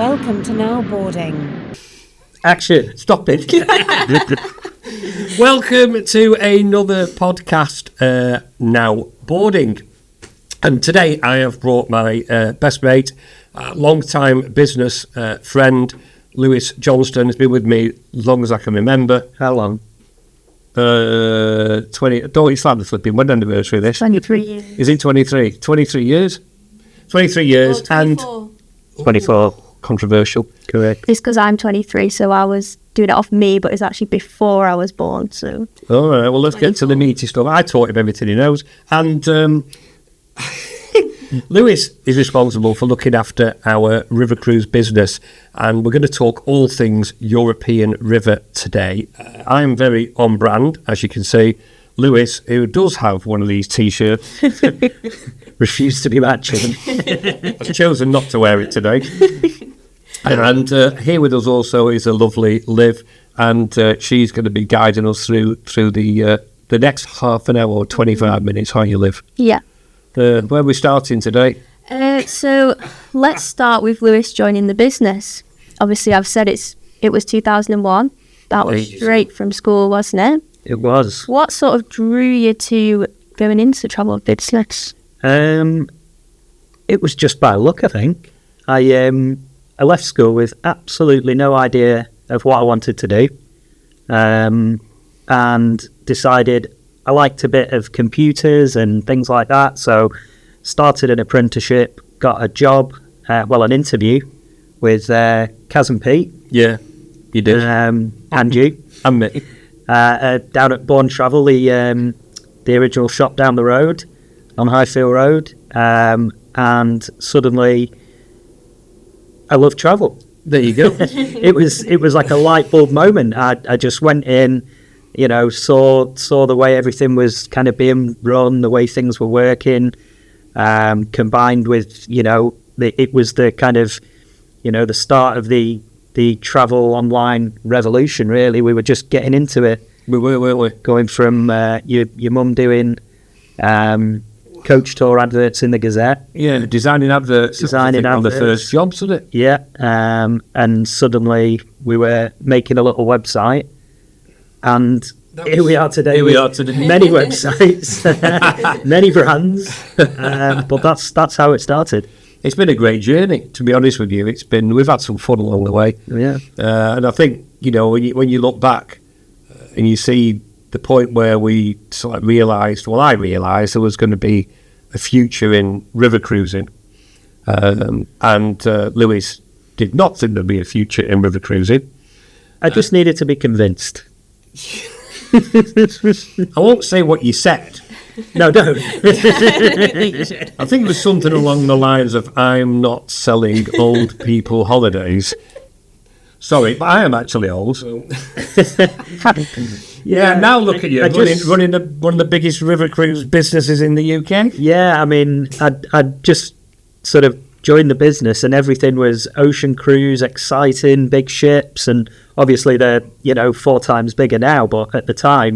Welcome to Now Boarding. Action. Stop it. Welcome to another podcast, Now Boarding. And today I have brought my best mate, long-time business friend, Lewis Johnston. Has been with me as long as I can remember. How long? 20. Don't it's like the flipping wedding anniversary this. 23 years. Is it 23? 23 years? 23 years and 24. Controversial. Correct. It's because I'm 23, so I was doing it off me, but it's actually before I was born, so... All right, well, let's get to the meaty stuff. I taught him everything he knows. And Lewis is responsible for looking after our river cruise business, and we're going to talk all things European river today. I'm very on brand, as you can see. Lewis, who does have one of these T-shirts, refused to be matching. I've chosen not to wear it today. And here with us also is a lovely Liv, and she's going to be guiding us through the next half an hour or 25 minutes. How you Liv? Yeah. Where are we starting today? So let's start with Lewis joining the business. Obviously, I've said it was 2001. That was straight from school, wasn't it? It was. What sort of drew you to going into travel business? It was just by luck, I think. I left school with absolutely no idea of what I wanted to do, and decided I liked a bit of computers and things like that. So started an apprenticeship, got a job, an interview with Kaz and Pete. Yeah, you did. And you. And me. Down at Bourne Travel, the original shop down the road on Highfield Road, and suddenly I love travel. There you go. It was like a light bulb moment. I just went in, saw the way everything was kind of being run, the way things were working, combined with it was the kind of the start of the travel online revolution. Really, we were just getting into it. We were, weren't we? Going from your mum doing coach tour adverts in the Gazette. Yeah, designing adverts. Designing on the adverts. first jobs, wasn't it? Yeah, and suddenly we were making a little website, and here we are today. Here we are today. Many websites, many brands, but that's how it started. It's been a great journey, to be honest with you. We've had some fun along the way. Yeah, and I think when you look back and you see the point where we sort of realised, I realised there was going to be a future in river cruising, and Lewis did not think there'd be a future in river cruising. I just needed to be convinced. I won't say what you said. No, don't. I think it was something along the lines of, I'm not selling old people holidays. Sorry, but I am actually old. So. Yeah, now look at you, running one of the biggest river cruise businesses in the UK. Yeah, I mean, I'd just sort of joined the business and everything was ocean cruise, exciting, big ships, and obviously they're, 4 times bigger now, but at the time,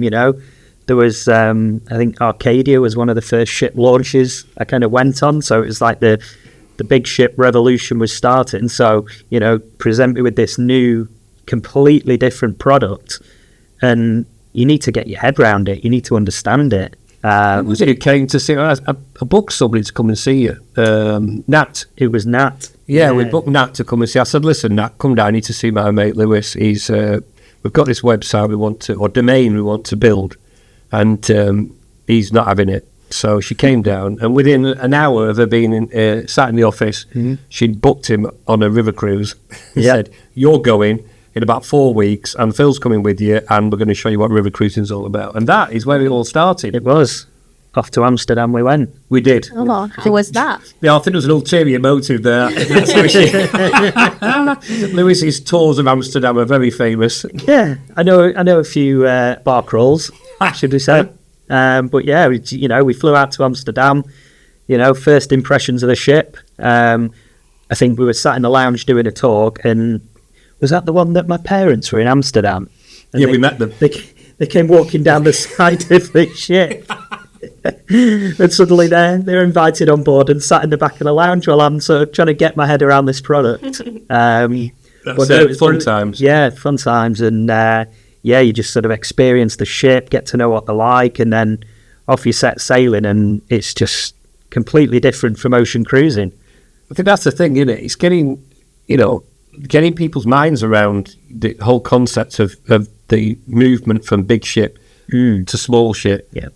there was, I think Arcadia was one of the first ship launches I kind of went on, so it was like the big ship revolution was starting. So, present me with this new, completely different product, and you need to get your head around it. You need to understand it. Was it who came to see? I booked somebody to come and see you. Nat. It was Nat. Yeah, we booked Nat to come and see. I said, listen, Nat, come down. I need to see my mate Lewis. We've got this website domain we want to build, and he's not having it. So she came down, and within an hour of her being sat in the office, she'd booked him on a river cruise. Said, you're going in about 4 weeks, and Phil's coming with you, and we're going to show you what river cruising is all about. And that is where it all started. It was. Off to Amsterdam we went. We did. Hold on, how was that? Yeah, I think there was an ulterior motive there. Lewis's tours of Amsterdam are very famous. Yeah, I know a few bar crawls, should we say. But yeah, we flew out to Amsterdam, first impressions of the ship. I think we were sat in the lounge doing a talk, and was that the one that my parents were in Amsterdam? And we met them. They came walking down the side of the ship. And suddenly they're invited on board and sat in the back of the lounge while I'm sort of trying to get my head around this product. That's fun times. Yeah, fun times. And you just sort of experience the ship, get to know what they're like, and then off you set sailing, and it's just completely different from ocean cruising. I think that's the thing, isn't it? It's getting people's minds around the whole concept of the movement from big ship to small ship. Yeah.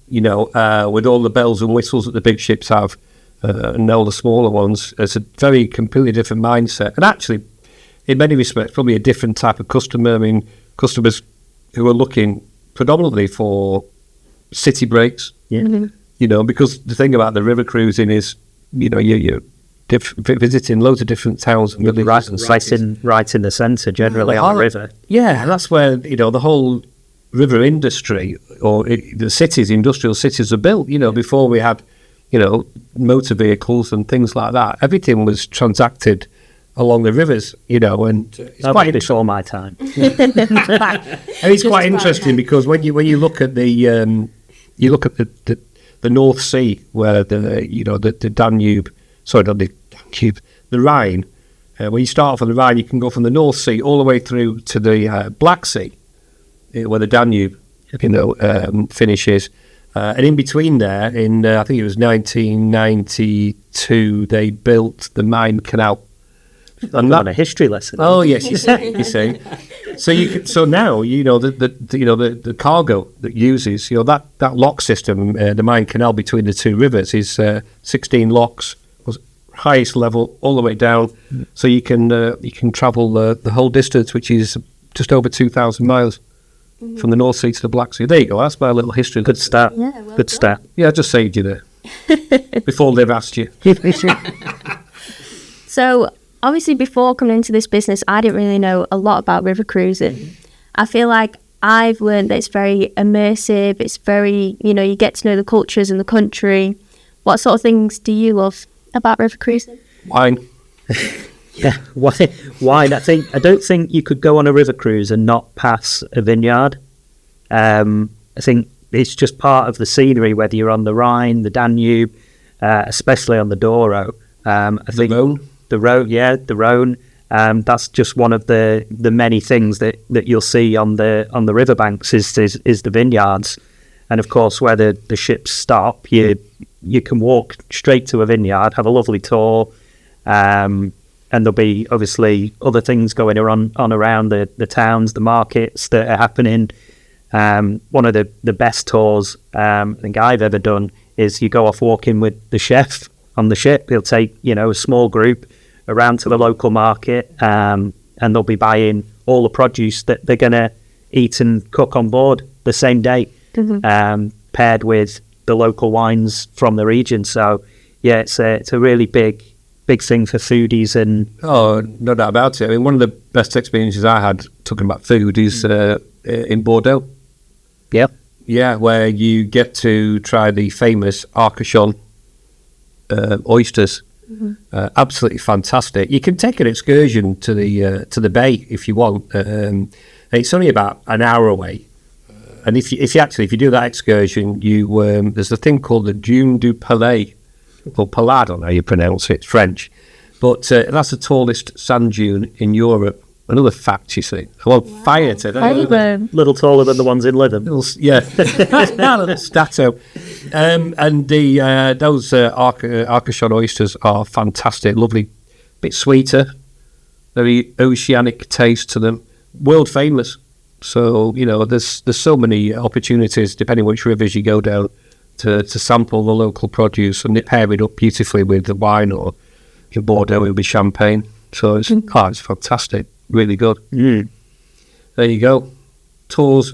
With all the bells and whistles that the big ships have, and all the smaller ones, it's a very completely different mindset. And actually, in many respects, probably a different type of customer. I mean, customers who are looking predominantly for city breaks. Yeah. Mm-hmm. Because the thing about the river cruising is, you're visiting loads of different towns and really Right in the centre, generally on the river. Yeah, and that's where the whole river industry or the cities, industrial cities, are built. Before we had motor vehicles and things like that, everything was transacted along the rivers. And it's quite before my time. And it's quite interesting because when you look at the North Sea, where the Danube, sorry, not the Danube, the Rhine. When you start off on the Rhine, you can go from the North Sea all the way through to the Black Sea, where the Danube, finishes. And in between there, in I think it was 1992, they built the Rhine Canal. And that a history lesson. Oh yes, you see. So now the cargo that uses that lock system, the Rhine Canal between the two rivers is 16 locks, was highest level all the way down. So you can travel the whole distance, which is just over 2,000 miles from the North Sea to the Black Sea. There you go. That's my little history. Good start. Yeah, well Good done. start. Yeah, I just saved you there before they've asked you. So, obviously, before coming into this business, I didn't really know a lot about river cruising. I feel like I've learned that it's very immersive. It's very, you get to know the cultures and the country. What sort of things do you love about river cruising? Wine. Yeah, wine. I don't think you could go on a river cruise and not pass a vineyard. I think it's just part of the scenery, whether you're on the Rhine, the Danube, especially on the Douro. The Rhone. The Rhone. That's just one of the many things that you'll see on the riverbanks is the vineyards, and of course where the ships stop, you can walk straight to a vineyard, have a lovely tour, and there'll be obviously other things going on around the towns, the markets that are happening. One of the best tours I think I've ever done is you go off walking with the chef on the ship. He'll take a small group around to the local market, and they'll be buying all the produce that they're going to eat and cook on board the same day, paired with the local wines from the region. So yeah, it's a really big thing for foodies. And oh, no doubt about it. I mean, one of the best experiences I had talking about food is in Bordeaux. Yeah, where you get to try the famous Arcachon oysters. Absolutely fantastic. You can take an excursion to the bay if you want. It's only about an hour away, and if you do that excursion, there's a thing called the Dune du Palais, or Palais, I don't know how you pronounce it, it's French, but that's the tallest sand dune in Europe. Another fact, you see. I'm on fire today. Little taller than the ones in Lytham. Yeah, Stato. And those Arcachon oysters are fantastic, lovely, bit sweeter, very oceanic taste to them, world famous. So there's so many opportunities depending which rivers you go down to sample the local produce, and they pair it up beautifully with the wine, or in Bordeaux it'll be champagne. So it's fantastic. Really good. There you go. Tours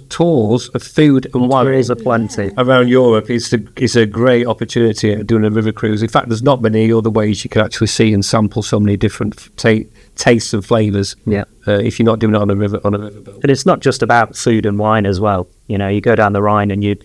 of food and wine. There is a plenty around Europe. It's a great opportunity of doing a river cruise. In fact, there's not many other ways you can actually see and sample so many different tastes and flavours. Yeah. If you're not doing it on a riverboat. And it's not just about food and wine as well. You go down the Rhine and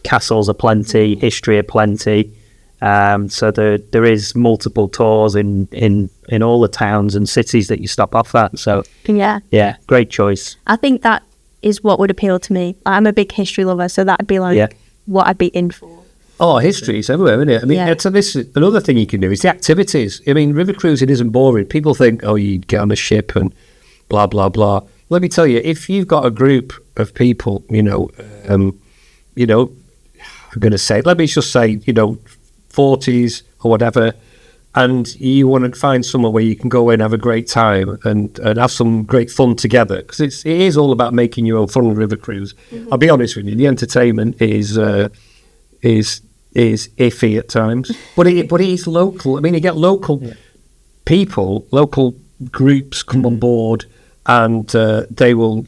castles are plenty, history are plenty. So there is multiple tours in all the towns and cities that you stop off at. So yeah, great choice. I think that is what would appeal to me. I'm a big history lover, so that'd be what I'd be in for. Oh, history is everywhere, isn't it? I mean, so this another thing you can do is the activities. I mean, river cruising isn't boring. People think, oh, you get on a ship and blah blah blah. Let me tell you, if you've got a group of people, I'm going to say, let me just say, 40s or whatever, and you want to find somewhere where you can go and have a great time and have some great fun together, because it is all about making your own fun on a river cruise. Mm-hmm. I'll be honest with you, the entertainment is iffy at times, but it is local. I mean, you get local people, local groups come on board, and they will,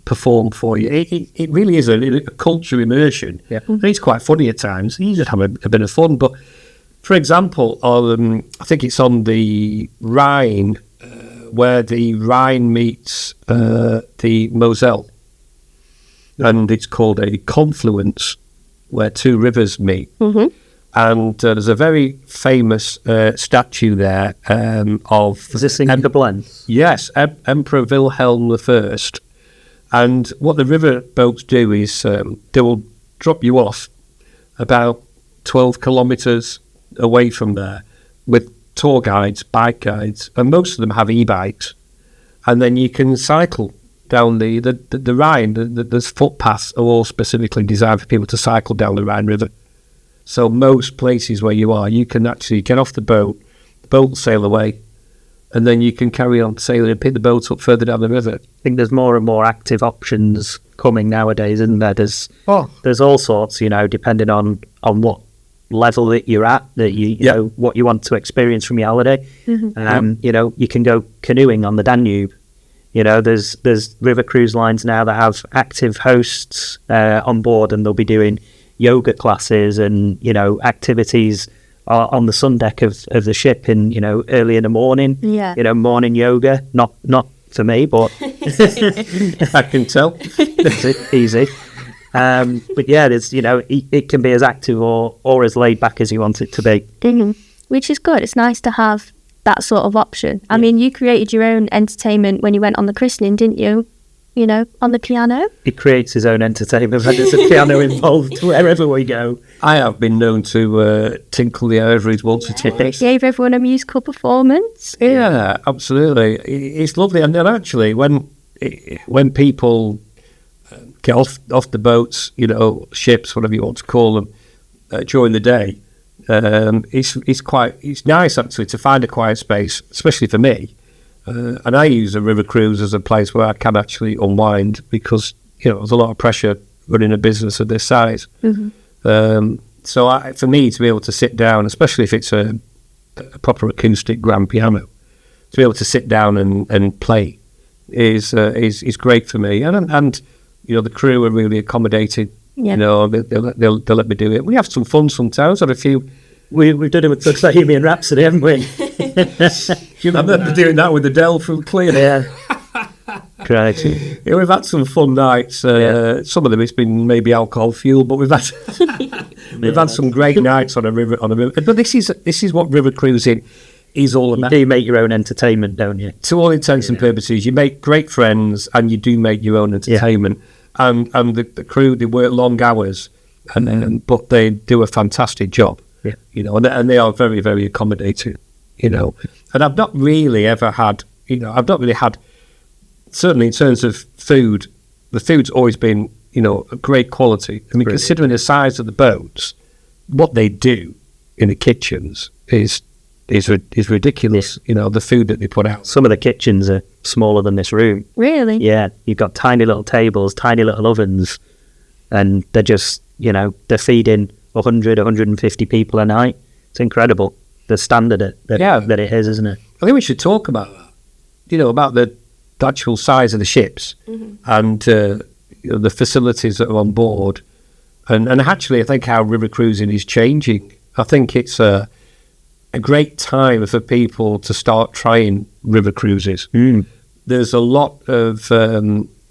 perform for you. It really is a culture immersion. Yeah. And it's quite funny at times. You just have a bit of fun. But for example, I think it's on the Rhine, where the Rhine meets the Moselle, and it's called a confluence, where two rivers meet. Mm-hmm. And there's a very famous statue there of... Is this in turbulent? Yes, Emperor Wilhelm I. And what the river boats do is they will drop you off about 12 kilometres away from there with tour guides, bike guides, and most of them have e-bikes. And then you can cycle down the Rhine. There's footpaths are all specifically designed for people to cycle down the Rhine River. So most places where you are, you can actually get off the boat will sail away, and then you can carry on sailing and pick the boat up further down the river. I think there's more and more active options coming nowadays, isn't there? There's all sorts, depending on what level that you're at, that you know what you want to experience from your holiday. Mm-hmm. You can go canoeing on the Danube. There's river cruise lines now that have active hosts on board, and they'll be doing yoga classes and activities on the sun deck of the ship in early in the morning. Morning yoga, not for me, but I can tell. It's easy. But yeah, there's it can be as active or as laid back as you want it to be. Mm-hmm. Which is good. It's nice to have that sort of option. I mean, you created your own entertainment when you went on the christening, didn't you? On the piano. He creates his own entertainment when there's a piano involved wherever we go. I have been known to tinkle the ivories once or twice. Gave everyone a musical performance. Yeah, absolutely. It's lovely. And then actually, when people get off the boats, ships, whatever you want to call them, during the day, it's nice actually to find a quiet space, especially for me. And I use a river cruise as a place where I can actually unwind, because there's a lot of pressure running a business of this size. Mm-hmm. So for me to be able to sit down, especially if it's a proper acoustic grand piano, to be able to sit down and play is great for me. And the crew are really accommodating. Yeah. They'll let me do it. We have some fun sometimes. Had a few. We've done it with Bohemian Rhapsody, haven't we? I remember doing that with Adele from Clear. Yeah. Correct. Yeah, we've had some fun nights. Some of them it's been maybe alcohol fueled, but we've had some great nights on a river. But this is what river cruising is all about. You do make your own entertainment, don't you? To all intents and purposes, you make great friends, and you do make your own entertainment. Yeah. And the crew, they work long hours, but they do a fantastic job. Yeah. And they are very, very accommodating. And I've not really ever had, certainly in terms of food, the food's always been, a great quality. I mean, considering the size of the boats, what they do in the kitchens is ridiculous. Yeah. The food that they put out. Some of the kitchens are smaller than this room. Really? Yeah. You've got tiny little tables, tiny little ovens, and they're just, they're feeding 100, 150 people a night. It's incredible. The standard that it is, isn't it? I think we should talk about that. About the actual size of the ships, mm-hmm. and the facilities that are on board, and actually I think how river cruising is changing. I think it's a great time for people to start trying river cruises. There's a lot of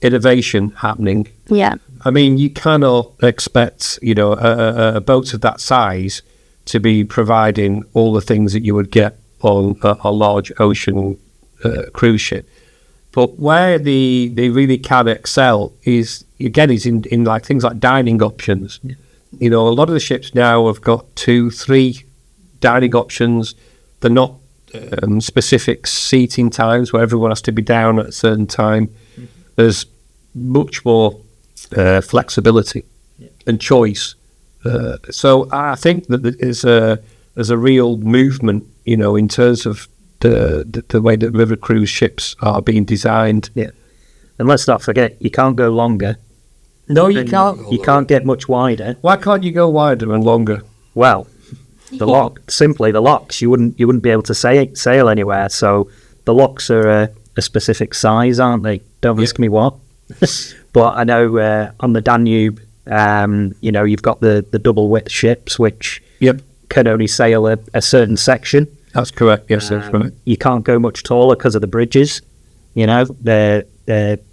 innovation happening. Yeah. I mean, you cannot expect a boat of that size to be providing all the things that you would get on a large ocean cruise ship. But where they really can excel is in like things like dining options. Yeah. You know, a lot of the ships now have got 2, 3 dining options. They're not specific seating times where everyone has to be down at a certain time. There's much more flexibility and choice. So I think that there's a real movement, you know, in terms of the way that river cruise ships are being designed. Yeah. And let's not forget, you can't go longer. No, you can't. You can't get much wider. Why can't you go wider and longer? Well, the locks. You wouldn't be able to sail anywhere. So the locks are a specific size, aren't they? Don't ask me what. But I know on the Danube, you know, you've got the double width ships, which can only sail a certain section. That's correct. Yes, that's right. You can't go much taller because of the bridges. You know, the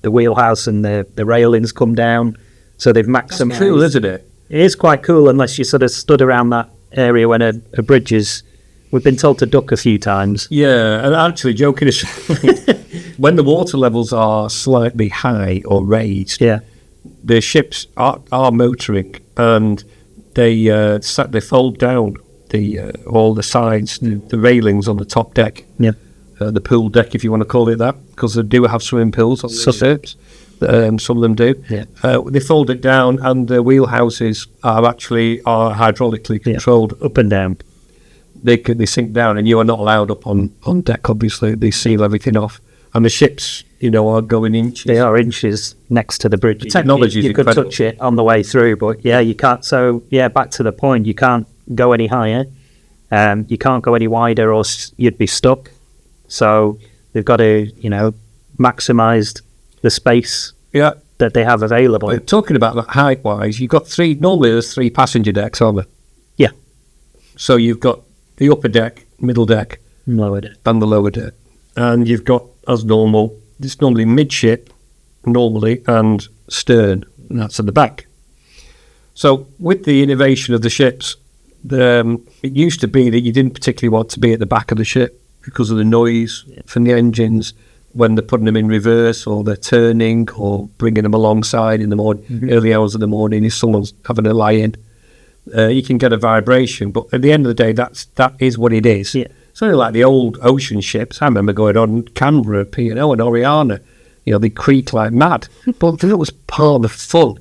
wheelhouse and the railings come down, so they've maximised. That's cool, isn't it? It is quite cool, unless you sort of stood around that area when a bridge is. We've been told to duck a few times. Yeah, and actually, joking aside, when the water levels are slightly high or raised, the ships are motoring, and they fold down all the sides, the railings on the top deck. Yeah. The pool deck, if you want to call it that, because they do have swimming pools on the ships. Some of them do. Yeah. They fold it down, and the wheelhouses are hydraulically controlled up and down. They sink down, and you are not allowed up on deck. Obviously, they seal everything off, and the ships, you know, are going inches. They are inches next to the bridge. The technology you could touch it on the way through, but you can't. So back to the point, you can't go any higher. You can't go any wider, or you'd be stuck. So they've got to, you know, maximise the space that they have available. But talking about that height-wise, you've got normally there's 3 passenger decks, aren't there? Yeah. So you've got the upper deck, middle deck, lower deck, and the lower deck. And you've got, as normal, it's normally midship, normally, and stern, and that's at the back. So with the innovation of the ships, it used to be that you didn't particularly want to be at the back of the ship because of the noise from the engines when they're putting them in reverse, or they're turning, or bringing them alongside in the morning, early hours of the morning. If someone's having a lie-in, you can get a vibration. But at the end of the day, that is what it is. Yeah. It's only like the old ocean ships. I remember going on Canberra, P&O, and Oriana. You know, they creak like mad. But that was part of the fun.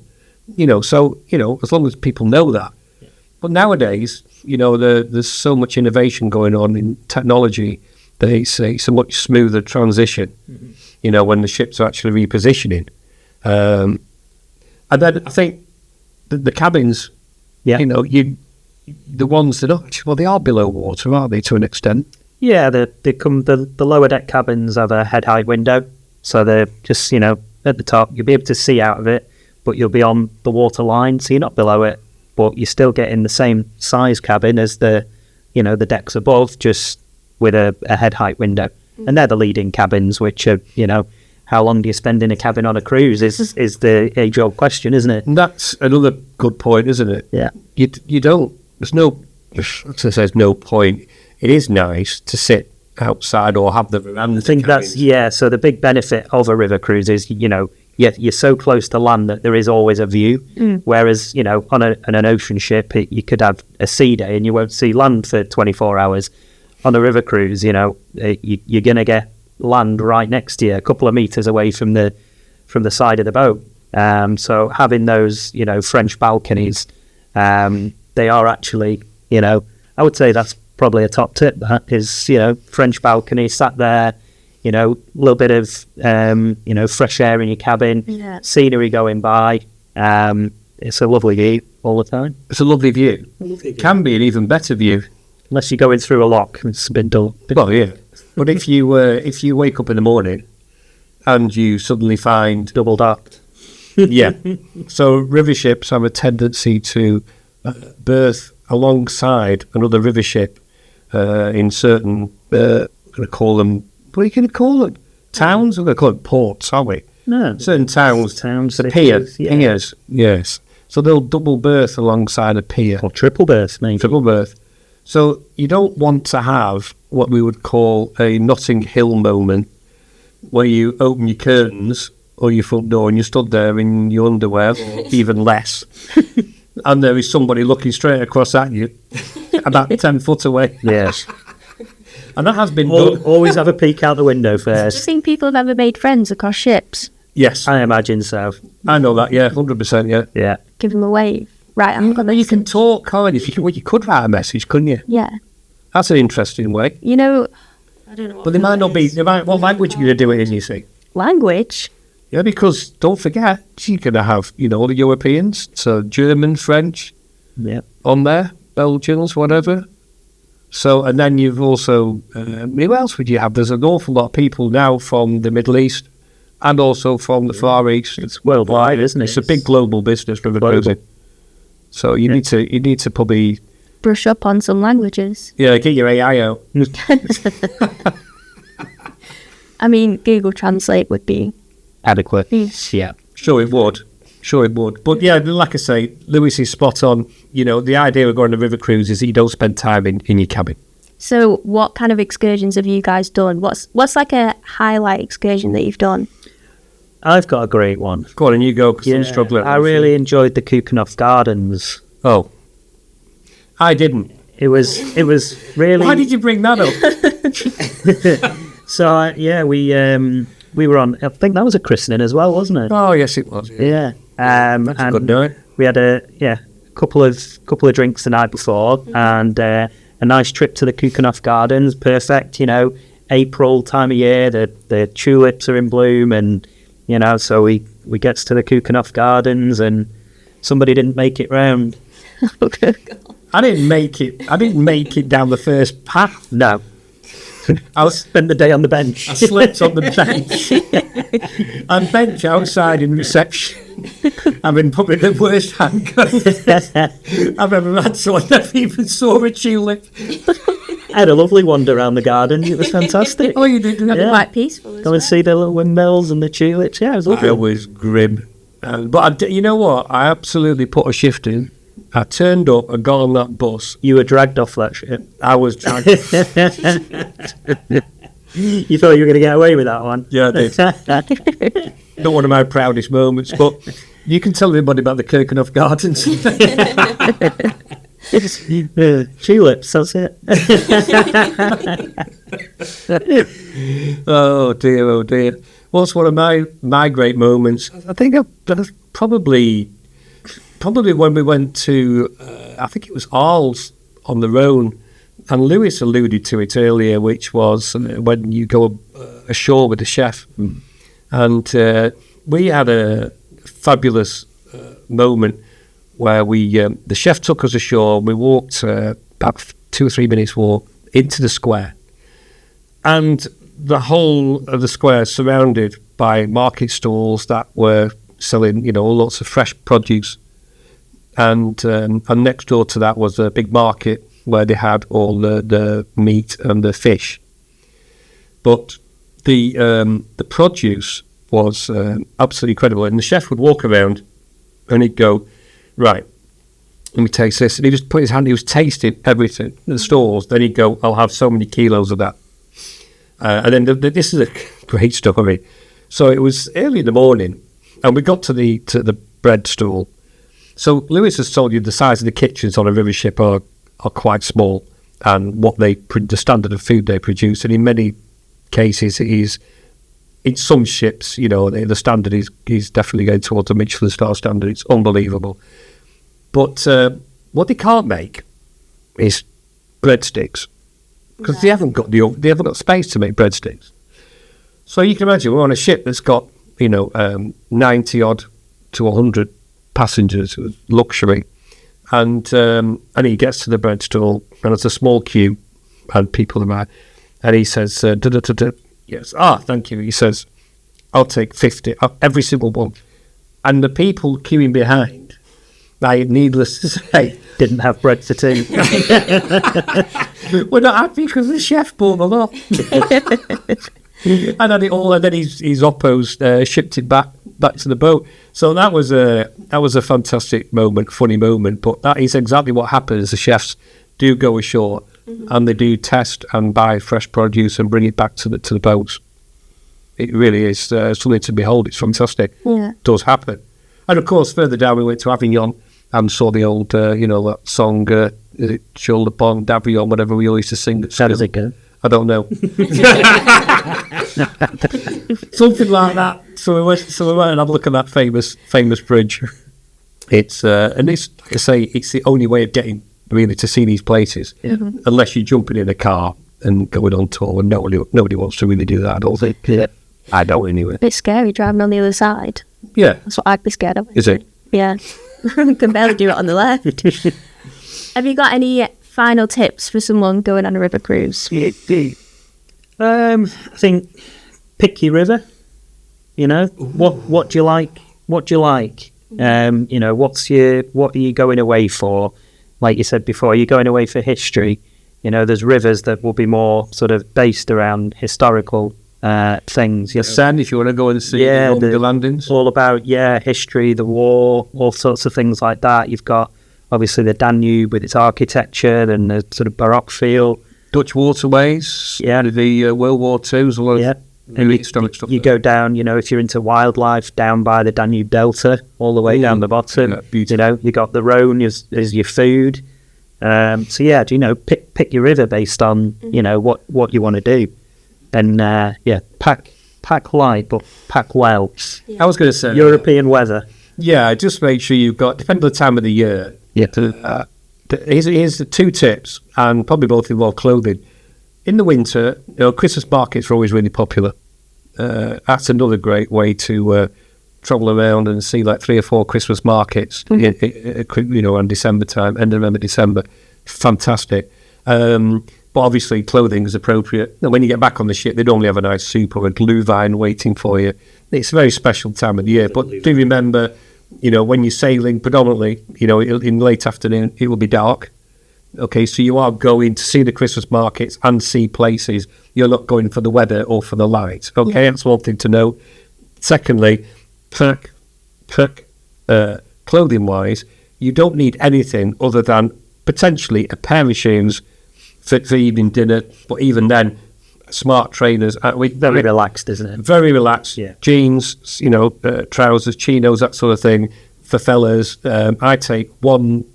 You know, so, you know, as long as people know that. Yeah. But nowadays, you know, there's so much innovation going on in technology. They say it's a much smoother transition, you know, when the ships are actually repositioning. And then I think the cabins, you know, the ones that they are below water, aren't they, to an extent? Yeah, the lower deck cabins have a head height window, so they're just, you know, at the top. You'll be able to see out of it, but you'll be on the water line, so you're not below it, but you're still getting the same size cabin as the decks above, just with a head height window. And they're the leading cabins, which are, you know, how long do you spend in a cabin on a cruise is the age-old question, isn't it? And that's another good point, isn't it? Yeah. You don't, there's no point. It is nice to sit outside or have the veranda. I think cabins. So the big benefit of a river cruise is, you know, you're so close to land that there is always a view. Whereas, you know, on an ocean ship, you could have a sea day and you won't see land for 24 hours. On a river cruise, you know, you're going to get land right next to you, a couple of meters away from the side of the boat. So having those, you know, French balconies, they are actually, you know, I would say that's probably a top tip. That is, you know, French balcony, sat there, you know, a little bit of, you know, fresh air in your cabin, scenery going by. It's a lovely view all the time. It's a lovely view. It can be an even better view. Unless you're going through a lock, it's a bit dull. Well, yeah. But if you wake up in the morning and you suddenly find double docked, So river ships have a tendency to berth alongside another river ship in certain. I'm going to call them. What are you going to call them? Towns? We're going to call them ports, aren't we? No, certain towns, piers. Piers, yes. So they'll double berth alongside a pier or triple berth, maybe. Triple berth. So you don't want to have what we would call a Notting Hill moment where you open your curtains or your front door and you stood there in your underwear, or even less, and there is somebody looking straight across at you, about 10 foot away. Yes. And that has been Always have a peek out the window Do you first. think people have ever made friends across ships? Yes, I imagine so. I know that. Yeah, 100%. Yeah. Yeah. Give them a wave. Right, I'm gonna. You can talk, can't you? You could write a message, couldn't you? Yeah. That's an interesting way. You know, But they might not be. What language are you going to do it in? You see? language. Yeah, because don't forget, you're going to have all the Europeans, so German, French, Yeah. on there, Belgians, whatever. So, and then you've also, who else would you have? There's an awful lot of people now from the Middle East and also from the Far East. It's worldwide, isn't it? It's a big global business for the Global. cruising. So you need to probably Brush up on some languages. get your AI out. I mean, Google Translate would be. Adequate. Mm. Yeah. Sure it would. But yeah, like I say, Lewis is spot on. The idea of going on a river cruise is that you don't spend time in your cabin. So, what kind of excursions have you guys done? What's like a highlight excursion that you've done? I've got a great one. Go on, and you go, because I'm struggling. I really enjoyed the Kukenoff Gardens. Oh. I didn't. It was really. Why did you bring that up? So we were on. I think that was a christening as well, wasn't it? Oh, yes, it was. Yeah. That's a good night. We had a couple of drinks the night before, and a nice trip to the Kukenoff Gardens. Perfect, April time of year. The tulips are in bloom, and so we gets to the Kukenoff Gardens, and somebody didn't make it round. I didn't make it down the first path. No. I Spent the day on the bench. I slept on the bench. And bench outside in reception. Having probably the worst hangover I've ever had, so I never even saw a tulip. I had a lovely wander around the garden. It was fantastic. Oh, you did? Yeah. Quite peaceful. Go and see the little windmills and the tulips. Yeah, it was lovely. I was grim. But you know what? I absolutely put a shift in. I turned up and got on that bus. You were dragged off that ship. I was dragged. You thought you were going to get away with that one? Yeah, I did. Not one of my proudest moments, but you can tell everybody about the Kukenoff Gardens. Tulips, that's it. Oh dear. What's one of my great moments? I think I've probably when we went to, I think it was Arles on the Rhone, and Lewis alluded to it earlier, which was when you go ashore with the chef. And we had a fabulous moment where the chef took us ashore, and we walked about 2 or 3 minutes walk into the square. And the whole of the square surrounded by market stalls that were selling, all lots of fresh produce. And next door to that was a big market where they had all the meat and the fish. But the produce was absolutely incredible. And the chef would walk around and he'd go, right, let me taste this. And he just put his hand, he was tasting everything in the stalls. Then he'd go, I'll have so many kilos of that. And then this is a great story. So it was early in the morning and we got to the bread stall. So Lewis has told you the size of the kitchens on a river ship are quite small, and what the standard of food they produce. And in many cases, in some ships, the standard is definitely going towards a Michelin star standard. It's unbelievable. But what they can't make is breadsticks, because they haven't got space to make breadsticks. So you can imagine we're on a ship that's got 90 odd to 100 passengers, luxury, and he gets to the bread stall and it's a small queue and people arrive, and he says, yes, thank you. He says, I'll take 50, every single one. And the people queuing behind, needless to say, Didn't have bread for tea. we're not happy because the chef bought a lot. And had it all, and then his oppos shipped it back to the boat. So that was a fantastic moment, funny moment. But that is exactly what happens. The chefs do go ashore, and they do test and buy fresh produce and bring it back to the boats. It really is something to behold. It's fantastic. Yeah. It does happen. And of course, further down we went to Avignon, and saw the old, that song, is it Shoulder Pond, Davy, whatever we all used to sing. How does it go? I don't know. Something like that. So we went and had a look at that famous bridge. It's and it's, like I say, it's the only way of getting really to see these places, unless you're jumping in a car and going on tour. And nobody wants to really do that, I don't think. Yeah. I don't anyway. A bit scary driving on the other side. Yeah. That's what I'd be scared of. Is it? Yeah. I can barely do it on the left. Have you got any final tips for someone going on a river cruise? I think pick your river. What do you like? What are you going away for? Like you said before, you're going away for history. There's rivers that will be more sort of based around historical things. The Seine, if you want to go and see the landings. All about history, the war, all sorts of things like that. You've got obviously the Danube with its architecture and the sort of Baroque feel. Dutch waterways. Yeah. The World War II. There's a lot of really historic stuff. You go down, if you're into wildlife, down by the Danube Delta, all the way down the bottom. Yeah, beautiful. You got the Rhone as your food. Pick your river based on, what you want to do. And, pack light, but pack well. Yeah. I was going to say... European weather. Yeah, just make sure you've got, depending on the time of the year, here's the 2 tips, and probably both involve clothing. In the winter, Christmas markets are always really popular. That's another great way to travel around and see like 3 or 4 Christmas markets, around December time, end of November, December. Fantastic. But obviously clothing is appropriate. And when you get back on the ship, they normally have a nice soup or a glühwein waiting for you. It's a very special time of the year. But do remember, when you're sailing predominantly, in late afternoon, it will be dark. Okay, so you are going to see the Christmas markets and see places. You're not going for the weather or for the light. Okay, that's one thing to know. Secondly, pack clothing-wise, you don't need anything other than potentially a pair of shoes for evening dinner. But even then, smart trainers. Very relaxed, isn't it? Very relaxed. Yeah. Jeans, trousers, chinos, that sort of thing. For fellas, I might take one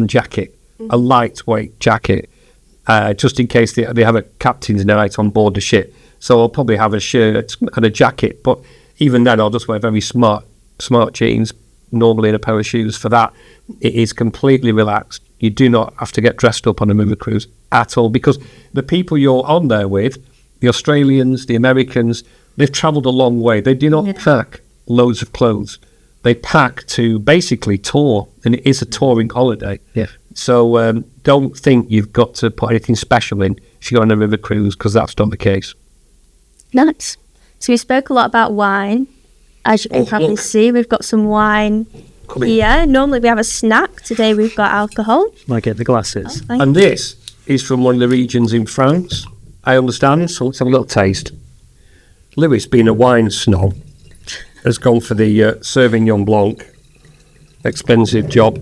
jacket, a lightweight jacket, just in case they have a captain's night on board the ship. So I'll probably have a shirt and a jacket, but even then I'll just wear very smart jeans, normally in a pair of shoes. For that, it is completely relaxed. You do not have to get dressed up on a river cruise at all, because the people you're on there with, the Australians, the Americans, they've travelled a long way. They do not pack loads of clothes. They pack to basically tour, and it is a touring holiday. Yeah. So don't think you've got to put anything special in if you're on a river cruise, because that's not the case. Nice. So we spoke a lot about wine. As you can probably see, we've got some wine here. Normally we have a snack. Today we've got alcohol. Might get the glasses. And this is from one of the regions in France, I understand, so let's have a little taste. Lewis, being a wine snob, has gone for the Sauvignon Blanc, expensive job,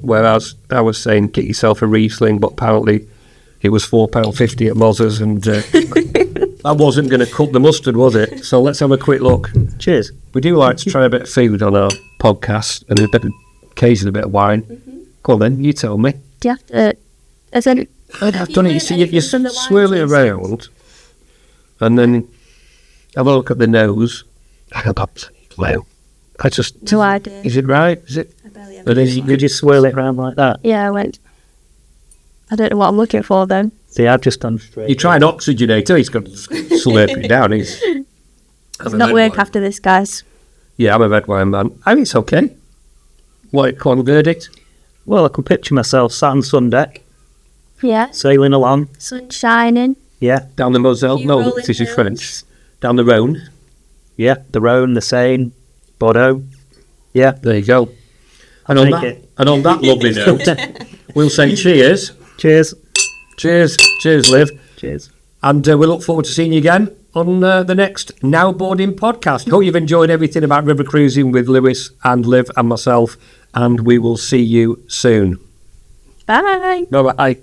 whereas I was saying get yourself a Riesling, but apparently it was £4.50 at Moz's, and I wasn't going to cut the mustard, was it? So let's have a quick look. Cheers. We do like to try a bit of food on our podcast, and occasionally a bit of wine. Go on then, you tell me. Do you have to... I've done it. You see, you swirl it around, and then have a look at the nose. Wow. I just... No idea. Is it right? Is it? I barely have Did you swirl it around like that? Yeah, I went... I don't know what I'm looking for then. See, I've just done straight. You try an oxygenator, he's got to slurp it down. It's not work after this, guys. Yeah, I'm a red wine man. I mean, it's okay. What, on verdict? Well, I can picture myself sat on sun deck, Yeah. sailing along. Sun shining. Yeah, Down the Moselle? Few No, rolling this is hills. French. Down the Rhone. yeah. The Rhone, the Seine, Bordeaux. Yeah. There you go. And on Take that, it. and on that lovely note, we'll say cheers. Cheers. Cheers. Cheers, Liv. Cheers. And we look forward to seeing you again on the next Now Boarding podcast. Hope you've enjoyed everything about river cruising with Lewis and Liv and myself, and we will see you soon. Bye. Bye-bye.